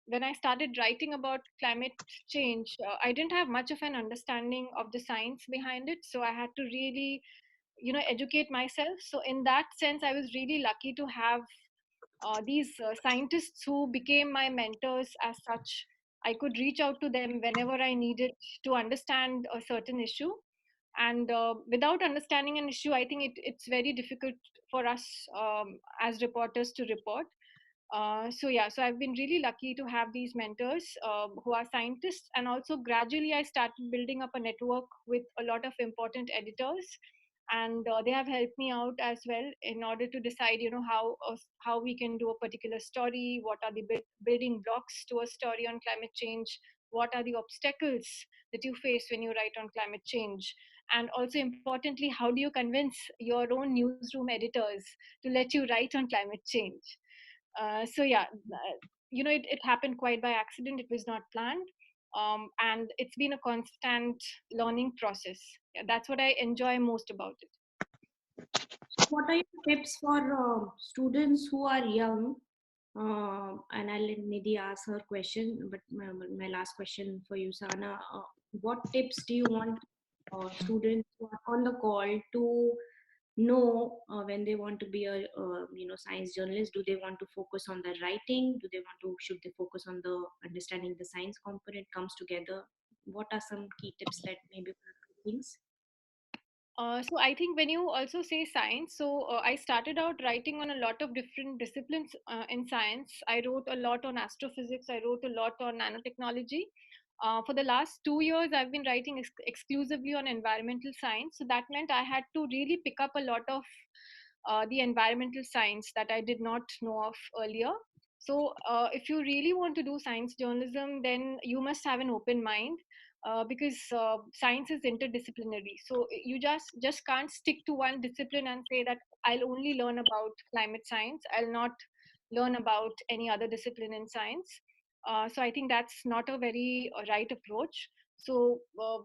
when I started writing about climate change, I didn't have much of an understanding of the science behind it, so I had to really educate myself. So in that sense, I was really lucky to have these scientists who became my mentors as such. I could reach out to them whenever I needed to understand a certain issue. And without understanding an issue, I think it's very difficult for us as reporters to report. So I've been really lucky to have these mentors who are scientists, and also gradually I started building up a network with a lot of important editors, and they have helped me out as well in order to decide, how we can do a particular story, what are the building blocks to a story on climate change, what are the obstacles that you face when you write on climate change, and also importantly, how do you convince your own newsroom editors to let you write on climate change. It happened quite by accident. It was not planned. And it's been a constant learning process. Yeah, that's what I enjoy most about it. What are your tips for students who are young? And I'll let Nidhi ask her question, but my last question for you, Sana. What tips do you want students who are on the call to know when they want to be a science journalist? Do they want to focus on the writing? Should they focus on the understanding the science component comes together? What are some key tips that maybe things? So I think when you also say science, I started out writing on a lot of different disciplines in science. I wrote a lot on astrophysics. I wrote a lot on nanotechnology. For the last 2 years, I've been writing exclusively on environmental science. So that meant I had to really pick up a lot of the environmental science that I did not know of earlier. So if you really want to do science journalism, then you must have an open mind, because science is interdisciplinary. So you just can't stick to one discipline and say that I'll only learn about climate science, I'll not learn about any other discipline in science. So I think that's not a very right approach. So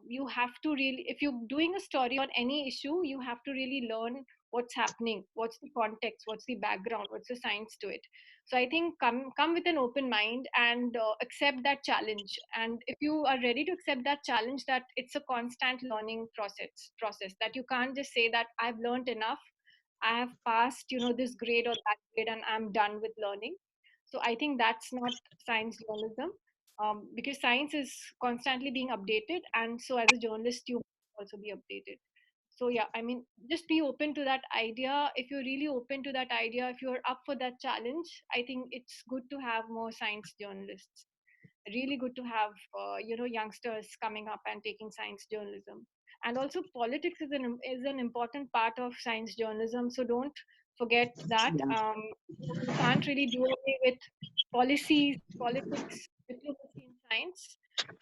you have to really, if you're doing a story on any issue, you have to really learn what's happening, what's the context, what's the background, what's the science to it. So I think come with an open mind and accept that challenge. And if you are ready to accept that challenge, that it's a constant learning process, that you can't just say that I've learned enough, I have passed this grade or that grade, and I'm done with learning. So I think that's not science journalism, because science is constantly being updated, and so as a journalist you must also be updated. So yeah, I mean, just be open to that idea. If you're really open to that idea, if you're up for that challenge, I think it's good to have more science journalists. Really good to have youngsters coming up and taking science journalism. And also politics is an important part of science journalism, so don't forget that. You can't really do away with policies, politics, diplomacy in science.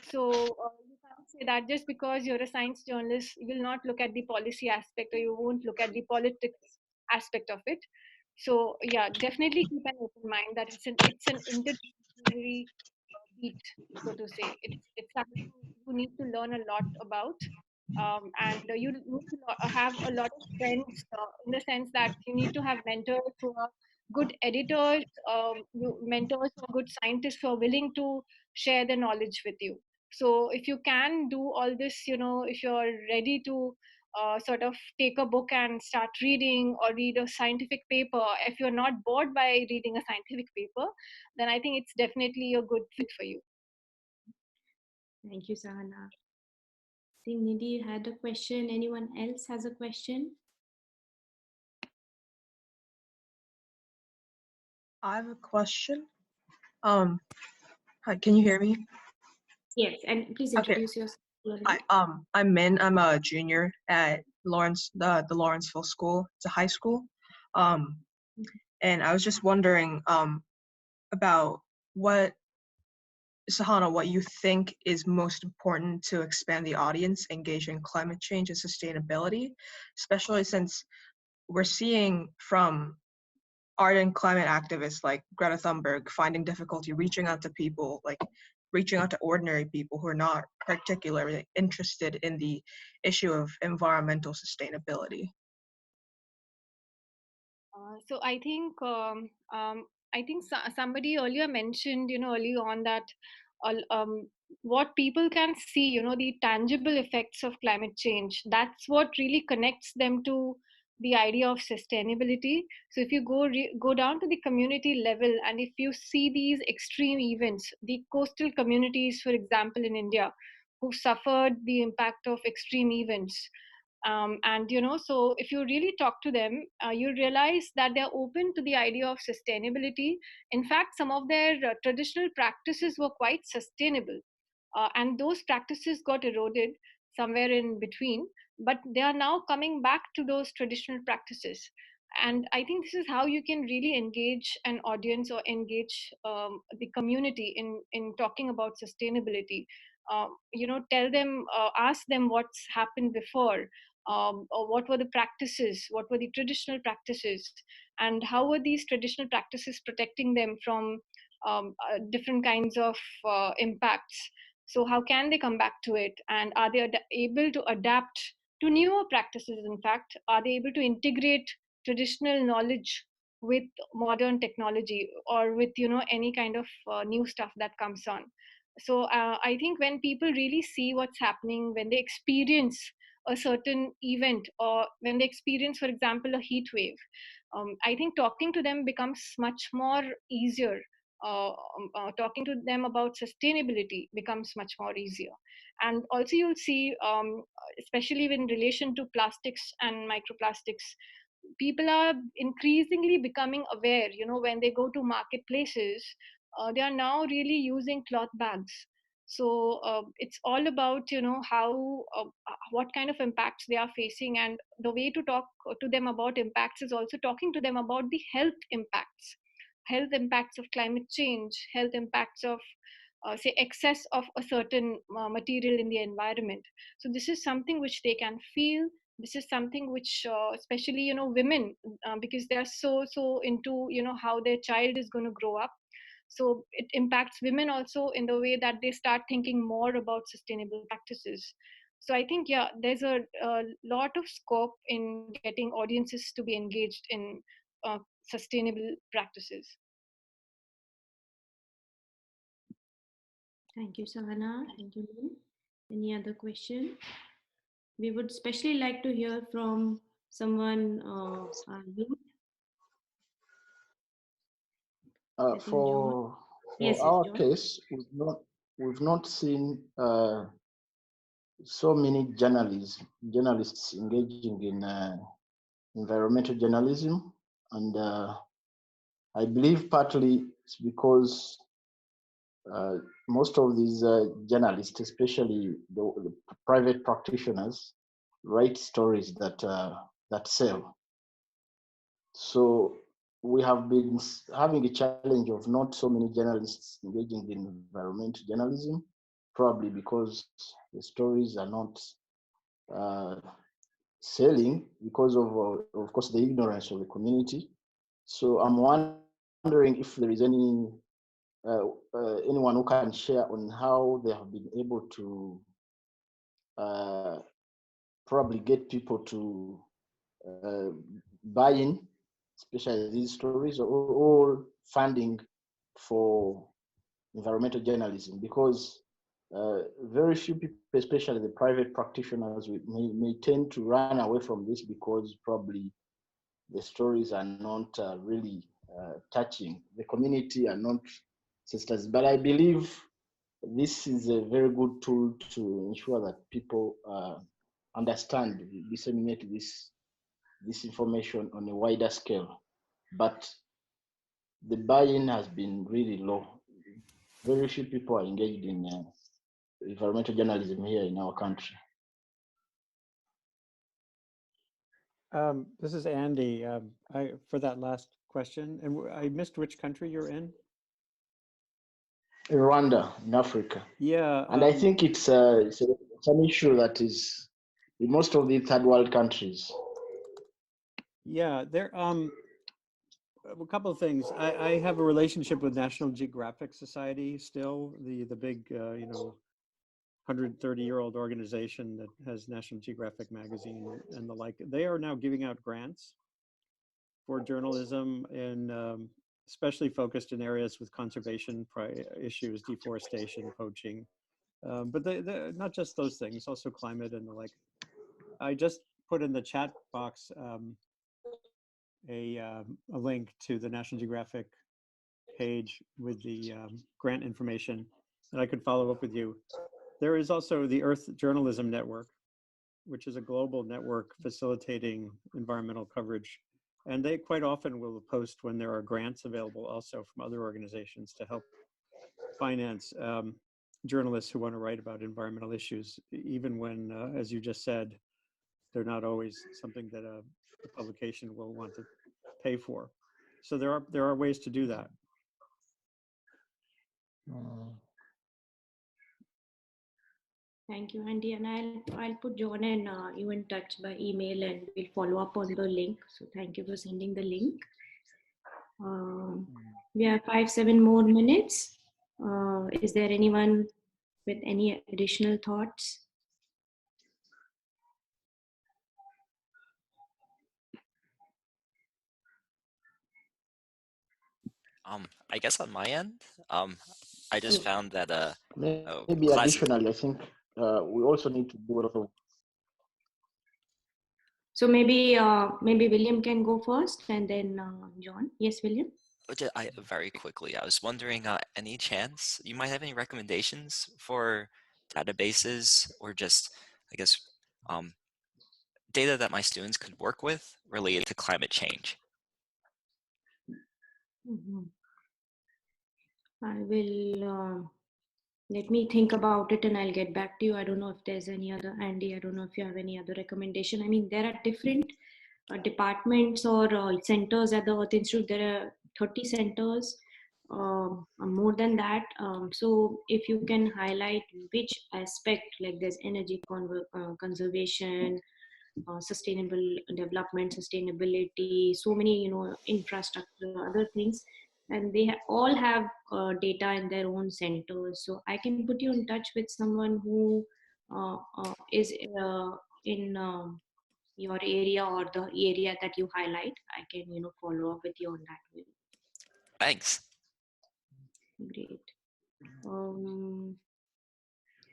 So you can't say that just because you're a science journalist, you will not look at the policy aspect, or you won't look at the politics aspect of it. So yeah, definitely keep an open mind that it's an interdisciplinary vocabulary beat, so to say. It's something you need to learn a lot about. And you need to have a lot of friends in the sense that you need to have mentors who are good editors, mentors who are good scientists who are willing to share the knowledge with you. So if you can do all this, if you're ready to sort of take a book and start reading or read a scientific paper, if you're not bored by reading a scientific paper, then I think it's definitely a good fit for you. Thank you, Sahana. I think Nidhi had a question. Anyone else has a question? I have a question. Hi, can you hear me? Yes, and please Okay. introduce yourself. Hi, I'm Min. I'm a junior at the Lawrenceville School. It's a high school. And I was just wondering about Sahana, what you think is most important to expand the audience engaged in climate change and sustainability, especially since we're seeing from ardent climate activists like Greta Thunberg finding difficulty reaching out to people, like reaching out to ordinary people who are not particularly interested in the issue of environmental sustainability. So I think somebody earlier mentioned, early on that what people can see, the tangible effects of climate change. That's what really connects them to the idea of sustainability. So if you go down to the community level, and if you see these extreme events, the coastal communities, for example, in India, who suffered the impact of extreme events, and so if you really talk to them, you realize that they're open to the idea of sustainability. In fact, some of their traditional practices were quite sustainable, and those practices got eroded somewhere in between, but they are now coming back to those traditional practices. And I think this is how you can really engage an audience or engage the community in talking about sustainability. Tell them, ask them what's happened before, or what were the practices, what were the traditional practices, and how were these traditional practices protecting them from different kinds of impacts. So how can they come back to it, and are they able to adapt to newer practices? In fact, are they able to integrate traditional knowledge with modern technology, or with any kind of new stuff that comes on? So I think when people really see what's happening, when they experience a certain event, or when they experience, for example, a heat wave, I think talking to them becomes much more easier. Talking to them about sustainability becomes much more easier. And also you'll see, especially in relation to plastics and microplastics, people are increasingly becoming aware. When they go to marketplaces, they are now really using cloth bags. So it's all about how what kind of impacts they are facing, and the way to talk to them about impacts is also talking to them about the health impacts of climate change, health impacts of say excess of a certain material in the environment. So this is something which they can feel. This is something which especially women, because they are so into how their child is going to grow up. So it impacts women also in the way that they start thinking more about sustainable practices. So I think, yeah, there's a lot of scope in getting audiences to be engaged in sustainable practices. Thank you, Sahana. Thank you, Min. Any other question? We would especially like to hear from someone, youth. For Yes, our John. case, we've not seen so many journalists engaging in environmental journalism, and I believe partly it's because most of these journalists, especially the private practitioners, write stories that sell. So we have been having a challenge of not so many journalists engaging in environmental journalism, probably because the stories are not selling because of course, the ignorance of the community. So I'm wondering if there is any anyone who can share on how they have been able to probably get people to buy in, especially these stories, or funding for environmental journalism, because very few people, especially the private practitioners, may tend to run away from this because probably the stories are not really touching the community, are not sisters. But I believe this is a very good tool to ensure that people understand, disseminate this information on a wider scale. But the buy-in has been really low. Very few people are engaged in environmental journalism here in our country. This is Andy. For that last question, and I missed which country you're in. Rwanda, in Africa. Yeah. And I think it's an issue that is in most of the third world countries. Yeah, there. A couple of things. I have a relationship with National Geographic Society still, the big 130-year-old organization that has National Geographic magazine and the like. They are now giving out grants for journalism, and especially focused in areas with conservation issues, deforestation, poaching. But they not just those things, also climate and the like. I just put in the chat box a link to the National Geographic page with the grant information, and I could follow up with you. There is also the Earth Journalism Network, which is a global network facilitating environmental coverage. And they quite often will post when there are grants available also from other organizations to help finance journalists who want to write about environmental issues, even when, as you just said, they're not always something that a publication will want to pay for. So there are ways to do that. Thank you, Andy. And I'll put John and you in touch by email, and we'll follow up on the link. So thank you for sending the link. We have 5-7 more minutes. Is there anyone with any additional thoughts? I guess on my end, I just found that maybe additionally, I think we also need to do a lot of. So maybe William can go first, and then John. Yes, William. Very quickly, I was wondering, any chance you might have any recommendations for databases or just, I guess, data that my students could work with related to climate change? I will let me think about it, and I'll get back to you. I don't know if there's any other, Andy, I don't know if you have any other recommendation. I mean, there are different departments or centers at the Earth Institute. There are 30 centers, more than that. So if you can highlight which aspect, like there's energy conservation, sustainable development, sustainability, so many, infrastructure, other things, and they all have data in their own centers. So I can put you in touch with someone who is in your area or the area that you highlight. I can follow up with you on that way. Thanks. Great.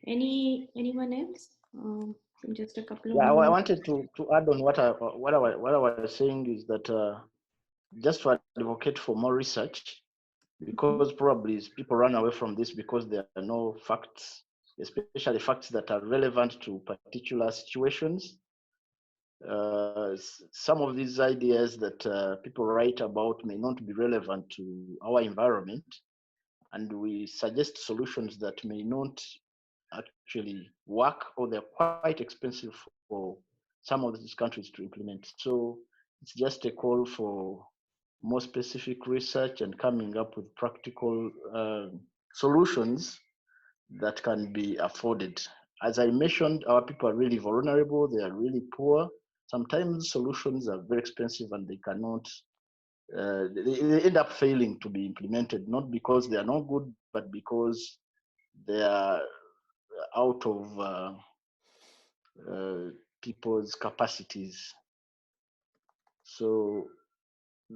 Anyone else? Just a couple of I minutes. wanted to add on what I was saying is that just to advocate for more research, because probably people run away from this because there are no facts, especially facts that are relevant to particular situations. Some of these ideas that people write about may not be relevant to our environment, and we suggest solutions that may not actually work, or they're quite expensive for some of these countries to implement. So it's just a call for more specific research and coming up with practical solutions that can be afforded. As I mentioned, our people are really vulnerable, they are really poor. Sometimes solutions are very expensive and they cannot they end up failing to be implemented, not because they are not good, but because they are out of people's capacities. So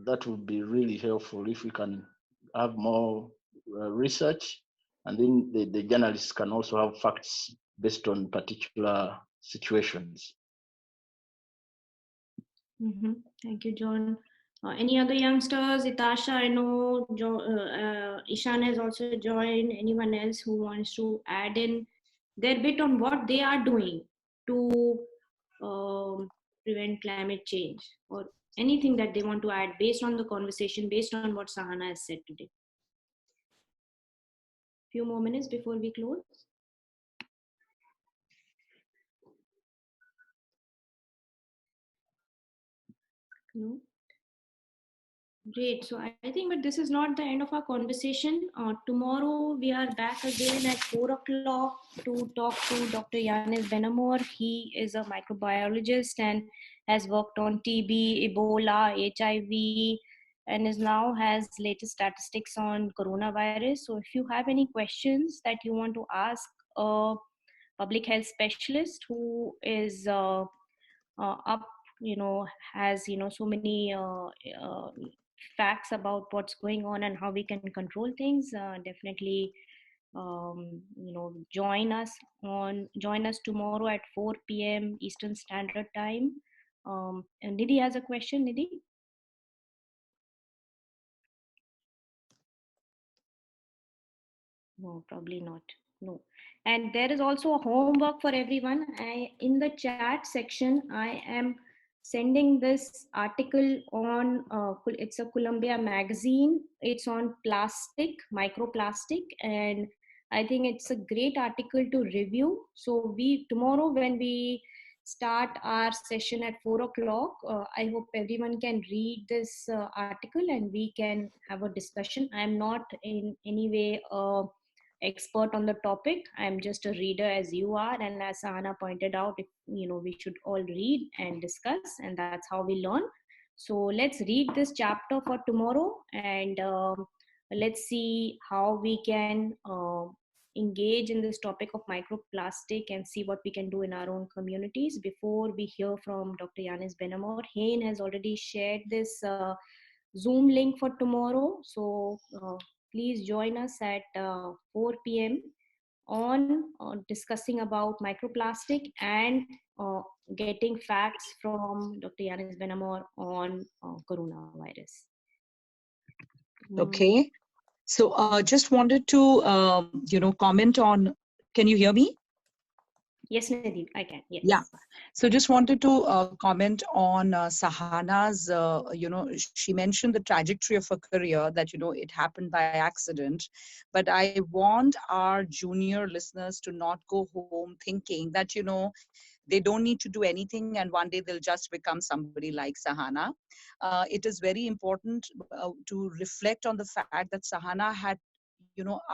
that would be really helpful if we can have more research, and then the journalists can also have facts based on particular situations. Thank you, John. Any other youngsters? Itasha, I know Ishan has also joined. Anyone else who wants to add in their bit on what they are doing to prevent climate change, or anything that they want to add based on the conversation, based on what Sahana has said today? Few more minutes before we close. No? Great. So I think, but this is not the end of our conversation. Tomorrow we are back again at 4 o'clock to talk to Dr. Yanis Benamor. He is a microbiologist and has worked on TB, Ebola, HIV, and is now has latest statistics on coronavirus. So if you have any questions that you want to ask a public health specialist who is up, has so many facts about what's going on and how we can control things, definitely join us tomorrow at 4 p.m. Eastern Standard Time. And Nidhi has a question. Nidhi? No, probably not. No. And there is also a homework for everyone. In the chat section, I am sending this article on, it's a Columbia magazine. It's on plastic, microplastic, and I think it's a great article to review. So tomorrow when we start our session at 4 o'clock, I hope everyone can read this article and we can have a discussion. I'm not in any way expert on the topic. I'm just a reader as you are, and as Sahana pointed out, we should all read and discuss, and that's how we learn. So let's read this chapter for tomorrow, and let's see how we can engage in this topic of microplastic and see what we can do in our own communities. Before we hear from Dr. Yanis Benamor, Hain has already shared this Zoom link for tomorrow. So please join us at 4 p.m. on discussing about microplastic and getting facts from Dr. Yanis Benamor on coronavirus. Okay. So just wanted to, comment on, can you hear me? Yes, Nidhi, I can. Yes. Yeah. So just wanted to comment on Sahana's, she mentioned the trajectory of her career that, it happened by accident. But I want our junior listeners to not go home thinking that, they don't need to do anything and one day they'll just become somebody like Sahana. It is very important to reflect on the fact that Sahana had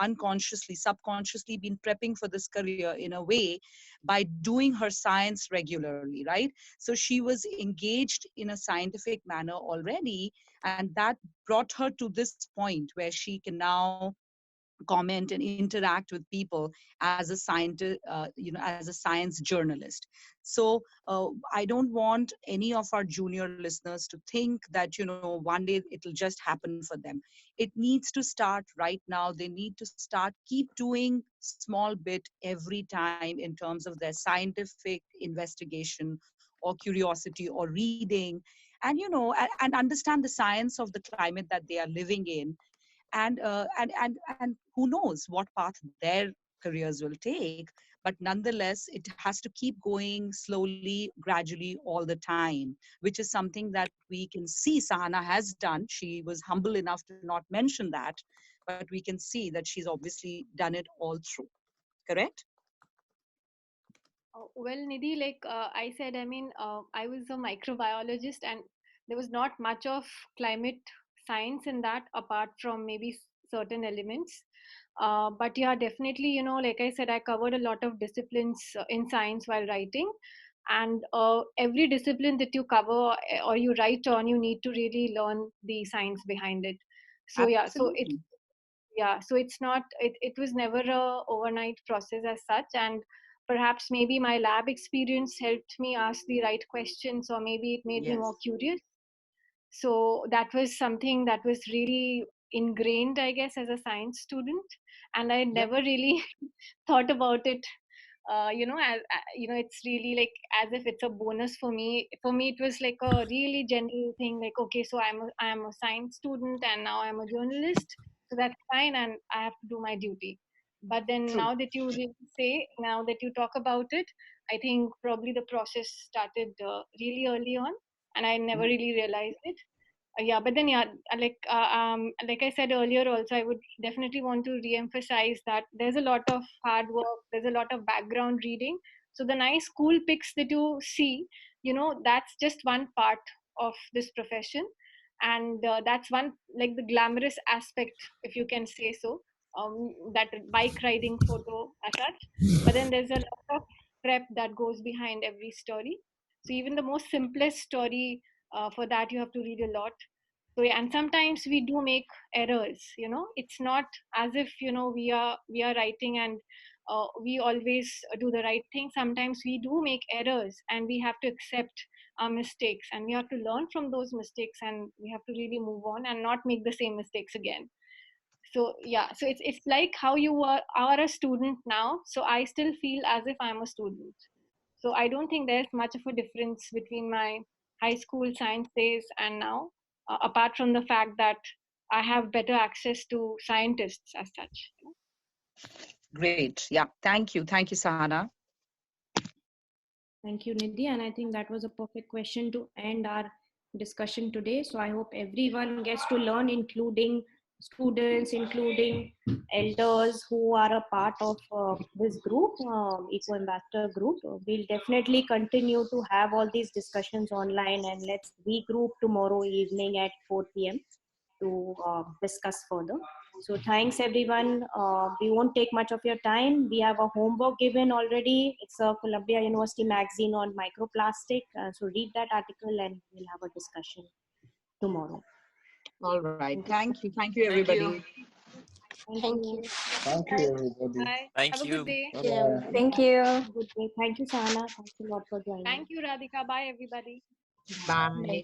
unconsciously, subconsciously been prepping for this career in a way by doing her science regularly, right? So she was engaged in a scientific manner already, and that brought her to this point where she can now comment and interact with people as a scientist, as a science journalist. So I don't want any of our junior listeners to think that, one day it'll just happen for them. It needs to start right now. They need to start, keep doing small bit every time in terms of their scientific investigation or curiosity or reading, and, and understand the science of the climate that they are living in, and who knows what path their careers will take. But nonetheless, it has to keep going slowly, gradually, all the time, which is something that we can see Sahana has done. She was humble enough to not mention that, but we can see that she's obviously done it all through. Correct? Well, Nidhi, like I said, I mean, I was a microbiologist and there was not much of climate science in that apart from maybe certain elements. But yeah, definitely, like I said, I covered a lot of disciplines in science while writing. And every discipline that you cover or you write on, you need to really learn the science behind it. So Absolutely. so it's not, it was never a overnight process as such. And perhaps maybe my lab experience helped me ask the right questions, or maybe it made me Yes. more curious. So that was something that was really ingrained, I guess, as a science student. And I Yep. never really thought about it, it's really like as if it's a bonus for me. For me, it was like a really general thing, like, okay, so I'm a science student and now I'm a journalist, so that's fine, and I have to do my duty. But then True. now that you really say, now that you talk about it, I think probably the process started really early on, and I never really realized it. Yeah, but then like I said earlier also, I would definitely want to re-emphasize that there's a lot of hard work, there's a lot of background reading. So the nice cool pics that you see, that's just one part of this profession. And that's one, like, the glamorous aspect, if you can say so, that bike riding photo as such. But then there's a lot of prep that goes behind every story. So even the most simplest story, for that you have to read a lot. So yeah, and sometimes we do make errors. It's not as if we are writing and we always do the right thing. Sometimes we do make errors, and we have to accept our mistakes, and we have to learn from those mistakes, and we have to really move on and not make the same mistakes again. So yeah, so it's like how you are a student now, so I still feel as if I'm a student. So I don't think there's much of a difference between my high school science days and now, apart from the fact that I have better access to scientists as such. Great. Yeah. Thank you. Thank you, Sahana. Thank you, Nidhi. And I think that was a perfect question to end our discussion today. So I hope everyone gets to learn, including students, including elders who are a part of this group, Eco Ambassador group. We'll definitely continue to have all these discussions online, and let's regroup tomorrow evening at 4 p.m. to discuss further. So thanks everyone. We won't take much of your time. We have a homework given already. It's a Columbia University magazine on microplastic. So read that article and we'll have a discussion tomorrow. All right. Thank you. Thank you, Thank you. everybody. Thank you. Thank you, everybody. Bye. Thank Have a you. good day. Bye-bye. Thank you. Good day. Thank you, Sahana. Thanks a lot for joining. Thank you, Radhika. Bye, everybody. Bye.